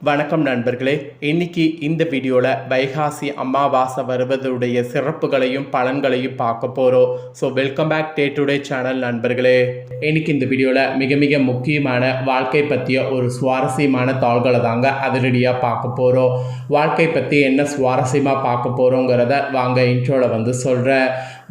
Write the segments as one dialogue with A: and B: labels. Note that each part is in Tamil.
A: வணக்கம் நண்பர்களே. இன்னைக்கு இந்த வீடியோவில் வைகாசி அமாவாசை வருவதுடைய சிறப்புகளையும் பலன்களையும் பார்க்க போகிறோம். So welcome back today channel நண்பர்களே. இன்னைக்கு இந்த வீடியோவில் மிக மிக முக்கியமான வாழ்க்கை பற்றிய ஒரு சுவாரஸ்யமான தாள்களை தாங்க அதிரடியாக பார்க்க போகிறோம். வாழ்க்கை பற்றி என்ன சுவாரஸ்யமாக பார்க்க போகிறோங்கிறத வாங்க இன்ட்ரோவில் சொல்கிறேன்.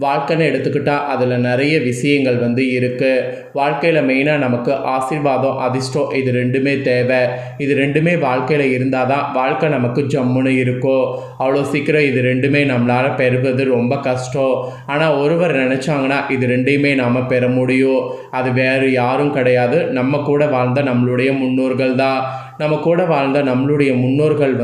A: வாழ்க்கைன்னு எடுத்துக்கிட்டால் அதில் நிறைய விஷயங்கள் இருக்குது. வாழ்க்கையில் மெயினாக நமக்கு ஆசீர்வாதம், அதிர்ஷ்டம் இது ரெண்டுமே தேவை. இது ரெண்டுமே வாழ்க்கையில் இருந்தால் தான் வாழ்க்கை நமக்கு ஜம்முன்னு இருக்கும். அவ்வளோ சீக்கிரம் இது ரெண்டுமே நம்மளால் பெறுவது ரொம்ப கஷ்டம். ஆனால் ஒருவர் நினச்சாங்கன்னா இது ரெண்டையுமே நாம் பெற முடியும். அது வேறு யாரும் கிடையாது, நம்ம கூட வாழ்ந்த நம்மளுடைய முன்னோர்கள் தான். நம்ம கூட வாழ்ந்த நம்மளுடைய முன்னோர்கள்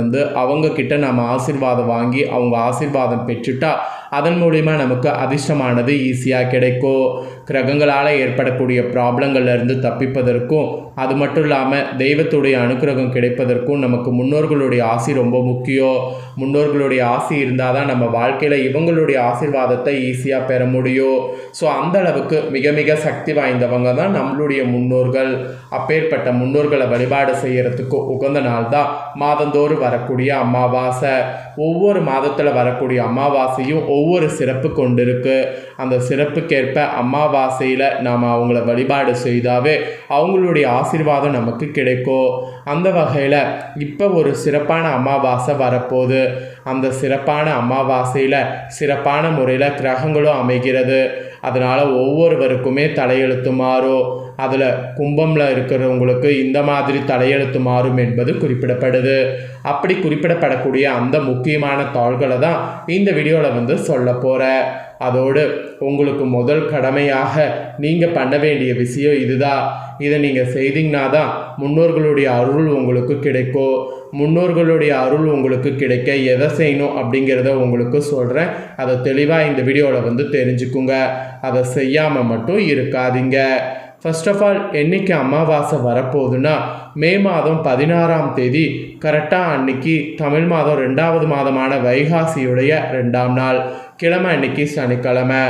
A: அவங்கக்கிட்ட நம்ம ஆசீர்வாதம் வாங்கி அவங்க ஆசீர்வாதம் பெற்றுட்டா அதன் மூலிமா நமக்கு அதிர்ஷ்டமானது ஈஸியாக கிடைக்கும். கிரகங்களால் ஏற்படக்கூடிய ப்ராப்ளங்கள்லேருந்து தப்பிப்பதற்கும், அது மட்டும் இல்லாமல் தெய்வத்துடைய அனுக்கிரகம் கிடைப்பதற்கும் நமக்கு முன்னோர்களுடைய ஆசி ரொம்ப முக்கியம். முன்னோர்களுடைய ஆசி இருந்தால் தான் நம்ம வாழ்க்கையில் இவங்களுடைய ஆசீர்வாதத்தை ஈஸியாக பெற முடியும். ஸோ அந்த அளவுக்கு மிக மிக சக்தி வாய்ந்தவங்க தான் நம்மளுடைய முன்னோர்கள். அப்பேற்பட்ட முன்னோர்களை வழிபாடு செய்கிறதுக்கு உகந்த நாள் தான் மாதந்தோறும் வரக்கூடிய அமாவாசை. ஒவ்வொரு மாதத்தில் வரக்கூடிய அமாவாசையும் ஒவ்வொரு சிறப்பு கொண்டிருக்கு. அந்த சிறப்புக்கேற்ப அமாவாசையில் நாம் அவங்கள வழிபாடு செய்தாவே அவங்களுடைய ஆசீர்வாதம் நமக்கு கிடைக்கும். அந்த வகையில் இப்போ ஒரு சிறப்பான அமாவாசை வரப்போகுது. அந்த சிறப்பான அமாவாசையில் சிறப்பான முறையில் கிரகங்களும் அமைகிறது. அதனால் ஒவ்வொருவருக்குமே தலையெழுத்து மாறும். அதில் கும்பமில் இருக்கிறவங்களுக்கு இந்த மாதிரி தலையெழுத்து மாறும் என்பது குறிப்பிடப்படுது. அப்படி குறிப்பிடப்படக்கூடிய அந்த முக்கியமான தாள்களை தான் இந்த வீடியோவில் சொல்ல போகிறேன். அதோடு உங்களுக்கு முதல் கடமையாக நீங்கள் பண்ண வேண்டிய விஷயம் இதுதான். இதை நீங்கள் செய்தீங்கன்னா தான் முன்னோர்களுடைய அருள் உங்களுக்கு கிடைக்கும். முன்னோர்களுடைய அருள் உங்களுக்கு கிடைக்க எதை செய்யணும் அப்படிங்கிறத உங்களுக்கு சொல்கிறேன். அதை தெளிவாக இந்த வீடியோவில் தெரிஞ்சுக்குங்க. அதை செய்யாமல் மட்டும் இருக்காதீங்க. ஃபர்ஸ்ட் ஆஃப் ஆல், என்றைக்கு அமாவாசை வரப்போகுதுன்னா மே மாதம் 16ஆம் தேதி கரெக்டாக அன்னைக்கு தமிழ் மாதம் 2வது மாதமான வைகாசியுடைய 2ஆம் நாள் கிழமை அன்னைக்கு சனிக்கிழமை.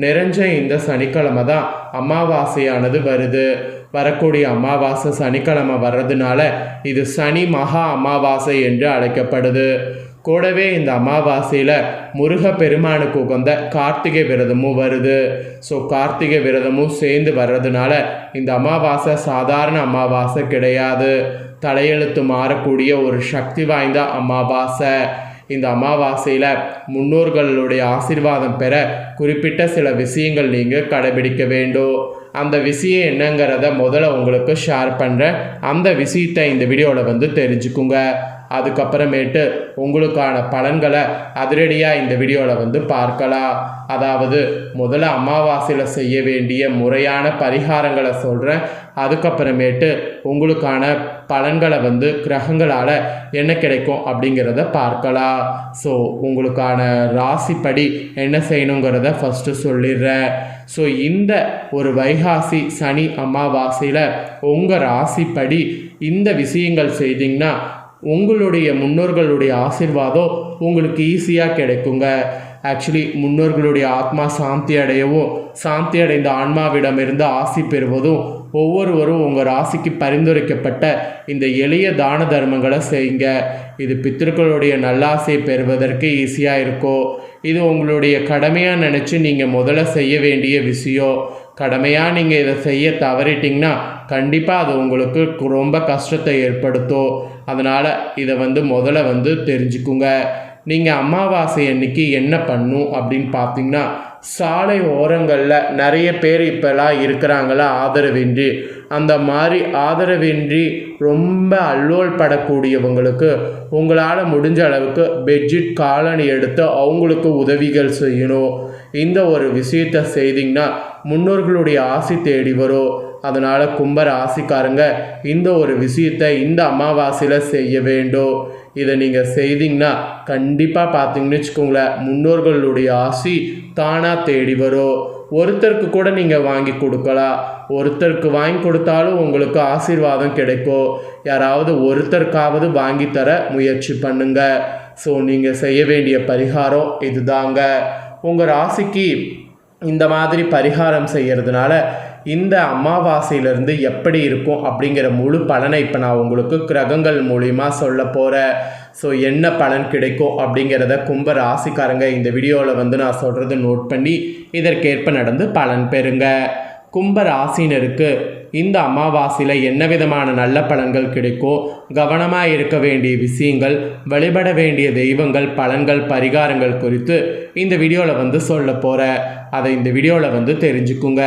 A: நிறைஞ்ச இந்த சனிக்கிழமை தான் அமாவாசையானது வருது. வரக்கூடிய அமாவாசை சனிக்கிழமை வர்றதுனால இது சனி மகா அமாவாசை என்று அழைக்கப்படுது. கூடவே இந்த அமாவாசையில் முருக பெருமானுக்கு உகந்த கார்த்திகை விரதமும் வருது. ஸோ கார்த்திகை விரதமும் சேர்ந்து வர்றதுனால இந்த அமாவாசை சாதாரண அமாவாசை கிடையாது. தலையெழுத்து மாறக்கூடிய ஒரு சக்தி வாய்ந்த அமாவாசை. இந்த அமாவாசையில் முன்னோர்களுடைய ஆசீர்வாதம் பெற குறிப்பிட்ட சில விஷயங்கள் நீங்கள் கடைபிடிக்க வேண்டும். அந்த விஷயம் என்னங்கிறத முதல்ல உங்களுக்கு ஷேர் பண்ணுறேன். அந்த விஷயத்தை இந்த வீடியோவில் தெரிஞ்சுக்குங்க. அதுக்கப்புறமேட்டு உங்களுக்கான பலன்களை அதிரடியாக இந்த வீடியோவில் பார்க்கலாம். அதாவது முதல்ல அமாவாசையில் செய்ய வேண்டிய முறையான பரிகாரங்களை சொல்கிறேன். அதுக்கப்புறமேட்டு உங்களுக்கான பலன்களை கிரகங்களால் என்ன கிடைக்கும் அப்படிங்கிறத பார்க்கலாம். ஸோ உங்களுக்கான ராசிப்படி என்ன செய்யணுங்கிறத ஃபஸ்ட்டு சொல்லிடுறேன். ஸோ இந்த ஒரு வைகாசி சனி அமாவாசையில் உங்கள் ராசிப்படி இந்த விஷயங்கள் செய்தீங்கன்னா உங்களுடைய முன்னோர்களுடைய ஆசீர்வாதம் உங்களுக்கு ஈஸியாக கிடைக்குங்க. ஆக்சுவலி முன்னோர்களுடைய ஆத்மா சாந்தி அடையவும், சாந்தி அடைந்த ஆன்மாவிடமிருந்து ஆசி பெறுவதும் ஒவ்வொருவரும் உங்கள் ராசிக்கு பரிந்துரைக்கப்பட்ட இந்த எளிய தான தர்மங்களை செய்யுங்க. இது பித்திருக்களுடைய நல்லாசையை பெறுவதற்கு ஈஸியாக இருக்கும். இது உங்களுடைய கடமையாக நினச்சி நீங்கள் முதல்ல செய்ய வேண்டிய விஷயம். கடமையாக நீங்கள் இதை செய்ய தவறிட்டிங்கன்னா கண்டிப்பாக அது உங்களுக்கு ரொம்ப கஷ்டத்தை ஏற்படுத்தும். அதனால் இதை முதல்ல தெரிஞ்சுக்குங்க. நீங்கள் அமாவாசை அன்னைக்கு என்ன பண்ணும் அப்படின்னு பார்த்தீங்கன்னா, சாலை ஓரங்களில் நிறைய பேர் இப்போலாம் இருக்கிறாங்களா ஆதரவின்றி, அந்த மாதிரி ஆதரவின்றி ரொம்ப அல்லோல் படக்கூடியவங்களுக்கு உங்களால் முடிஞ்ச அளவுக்கு பெட்ஷீட் காலணி எடுத்து அவங்களுக்கு உதவிகள் செய்யணும். இந்த ஒரு விஷயத்தை செய்தீங்கன்னா முன்னோர்களுடைய ஆசி தேடி வரும். அதனால் கும்பர் ஆசிக்காரங்க இந்த ஒரு விஷயத்தை இந்த அமாவாசையில் செய்ய வேண்டும். இதை நீங்கள் செய்தீங்கன்னா கண்டிப்பாக பார்த்தீங்கன்னு வச்சுக்கோங்களேன், முன்னோர்களுடைய ஆசி தானாக தேடி வரும். ஒருத்தருக்கு கூட நீங்கள் வாங்கி கொடுக்கலாம். ஒருத்தருக்கு வாங்கி கொடுத்தாலும் உங்களுக்கு ஆசீர்வாதம் கிடைக்கும். யாராவது ஒருத்தருக்காவது வாங்கி தர முயற்சி பண்ணுங்க. ஸோ நீங்கள் செய்ய வேண்டிய பரிகாரம் இதுதாங்க. உங்கள் ராசிக்கு இந்த மாதிரி பரிகாரம் செய்கிறதுனால இந்த அமாவாசையிலிருந்து எப்படி இருக்கும் அப்படிங்கிற முழு பலனை இப்போ நான் உங்களுக்கு கிரகங்கள் மூலிமா சொல்ல போகிறேன். ஸோ என்ன பலன் கிடைக்கும் அப்படிங்கிறத கும்ப ராசிக்காரங்க இந்த வீடியோவில் நான் சொல்கிறது நோட் பண்ணி இதற்கேற்ப நடந்து பலன் பெறுங்க. கும்ப ராசினருக்கு இந்த அமாவாசையில் என்ன விதமான நல்ல பலன்கள் கிடைக்கும், கவனமாக இருக்க வேண்டிய விஷயங்கள், வழிபட வேண்டிய தெய்வங்கள், பலன்கள், பரிகாரங்கள் குறித்து இந்த வீடியோவில் சொல்ல போகிறேன். அதை இந்த வீடியோவில் தெரிஞ்சுக்குங்க.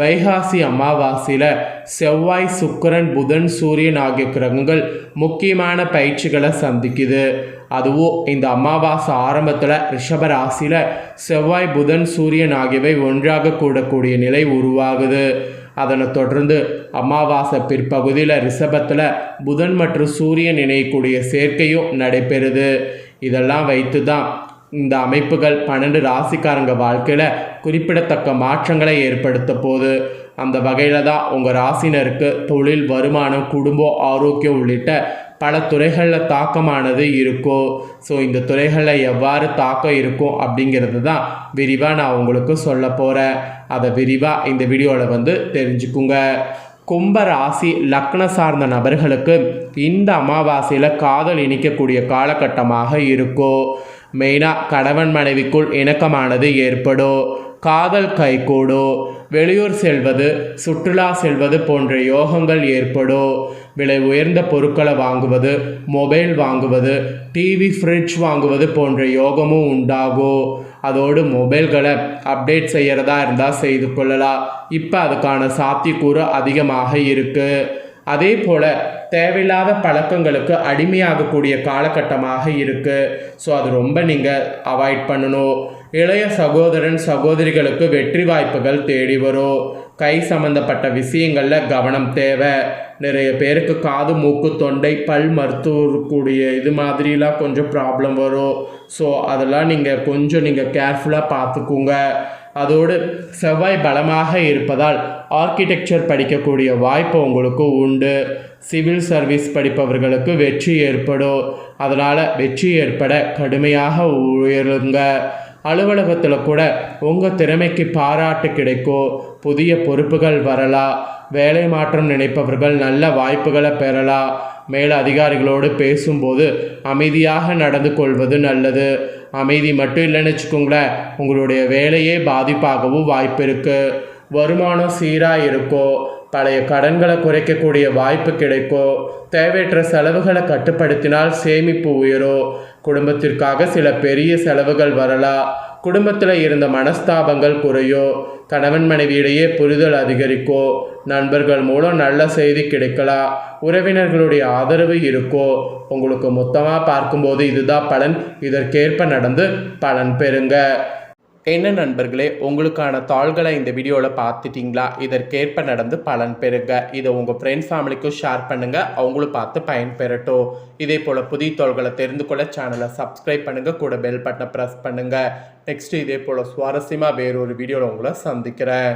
A: வைகாசி அமாவாசையில் செவ்வாய், சுக்கிரன், புதன், சூரியன் ஆகிய கிரகங்கள் முக்கியமான பயிற்சிகளை சந்திக்குது. அதுவும் இந்த அமாவாசை ஆரம்பத்தில் ரிஷப ராசியில் செவ்வாய், புதன், சூரியன் ஆகியவை ஒன்றாக கூடக்கூடிய நிலை உருவாகுது. அதனை தொடர்ந்து அமாவாசை பிற்பகுதியில் ரிஷபத்தில் புதன் மற்றும் சூரியன் இணையக்கூடிய சேர்க்கையும் நடைபெறுது. இதெல்லாம் வைத்து தான் இந்த அமைப்புகள் 12 ராசிக்காரங்க வாழ்க்கையில் குறிப்பிடத்தக்க மாற்றங்களை ஏற்படுத்த போகுது. அந்த வகையில் தான் உங்கள் ராசினருக்கு தொழில், வருமானம், குடும்பம், ஆரோக்கியம் உள்ளிட்ட பல துறைகளில் தாக்கமானது இருக்கும். ஸோ இந்த துறைகளில் எவ்வாறு தாக்கம் இருக்கும் அப்படிங்கிறது தான் விரிவாக நான் உங்களுக்கு சொல்ல போகிறேன். அதை விரிவாக இந்த வீடியோவில் தெரிஞ்சுக்குங்க. கும்ப ராசி லக்னம் சார்ந்த நபர்களுக்கு இந்த அமாவாசையில் காதல் இணைக்கக்கூடிய காலகட்டமாக இருக்கும். மெயினாக கணவன் மனைவிக்குள் இணக்கமானது ஏற்படும், காதல் கைகூடும், வெளியூர் செல்வது, சுற்றுலா செல்வது போன்ற யோகங்கள் ஏற்படும். விலை உயர்ந்த பொருட்களை வாங்குவது, மொபைல் வாங்குவது, டிவி, ஃப்ரிட்ஜ் வாங்குவது போன்ற யோகமும் உண்டாகும். அதோடு மொபைல்களை அப்டேட் செய்கிறதா இருந்தால் செய்து கொள்ளலாம். இப்போ அதுக்கான சாத்தியக்கூறு அதிகமாக இருக்குது. அதே போல் தேவையில்லாத பழக்கங்களுக்கு அடிமையாகக்கூடிய காலகட்டமாக இருக்குது. ஸோ அது ரொம்ப நீங்கள் அவாய்ட் பண்ணணும். இளைய சகோதரன், சகோதரிகளுக்கு வெற்றி வாய்ப்புகள் தேடி வரும். கை சம்பந்தப்பட்ட விஷயங்களில் கவனம் தேவை. நிறைய பேருக்கு காது, மூக்கு, தொண்டை, பல் மருத்துவக்கூடிய இது மாதிரிலாம் கொஞ்சம் ப்ராப்ளம் வரும். ஸோ அதெல்லாம் நீங்கள் கேர்ஃபுல்லாக பார்த்துக்குங்க. அதோடு செவ்வாய் பலமாக இருப்பதால் ஆர்கிடெக்சர் படிக்கக்கூடிய வாய்ப்பு உங்களுக்கு உண்டு. சிவில் சர்வீஸ் படிப்பவர்களுக்கு வெற்றி ஏற்படும். அதனால் வெற்றி ஏற்பட கடுமையாக உயருங்க. அலுவலகத்தில் கூட உங்கள் திறமைக்கு பாராட்டு கிடைக்கும். புதிய பொறுப்புகள் வரலாம். வேலை மாற்றம் நினைப்பவர்கள் நல்ல வாய்ப்புகளை பெறலாம். மேல் அதிகாரிகளோடு பேசும்போது அமைதியாக நடந்து கொள்வது நல்லது. அமைதி மட்டும் இல்லைன்னு வச்சுக்கோங்களேன், உங்களுடைய வேலையே பாதிப்பாகவும் வாய்ப்பு இருக்குது. வருமானம் சீராக இருக்கும். பழைய கடன்களை குறைக்கக்கூடிய வாய்ப்பு கிடைக்கும். தேவையற்ற செலவுகளை கட்டுப்படுத்தினால் சேமிப்பு உயரும். குடும்பத்திற்காக சில பெரிய செலவுகள் வரலாம். குடும்பத்தில் இருந்த மனஸ்தாபங்கள் குறையும். கணவன் மனைவியிடையே புரிதல் அதிகரிக்கும். நண்பர்கள் மூலம் நல்ல செய்தி கிடைக்கலாம். உறவினர்களுடைய ஆதரவு இருக்கும். உங்களுக்கு மொத்தமாக பார்க்கும்போது இதுதான் பலன். இதற்கேற்ப நடந்து பலன் பெறுங்க. என்ன நண்பர்களே, உங்களுக்கான தாள்களை இந்த வீடியோவில் பார்த்துட்டிங்களா? இதற்கேற்ப நடந்து பலன் பெறுங்க. இதை உங்கள் ஃப்ரெண்ட்ஸ் ஃபேமிலிக்கும் ஷேர் பண்ணுங்கள், அவங்களும் பார்த்து பயன்பெறட்டும். இதே போல் புதிய தாள்களை தெரிந்து கொள்ள சேனலை சப்ஸ்கிரைப் பண்ணுங்கள், கூட பெல் பட்டனை ப்ரெஸ் பண்ணுங்கள். நெக்ஸ்ட்டு இதே போல் சுவாரஸ்யமாக வேறொரு வீடியோவில் உங்களை சந்திக்கிறேன்.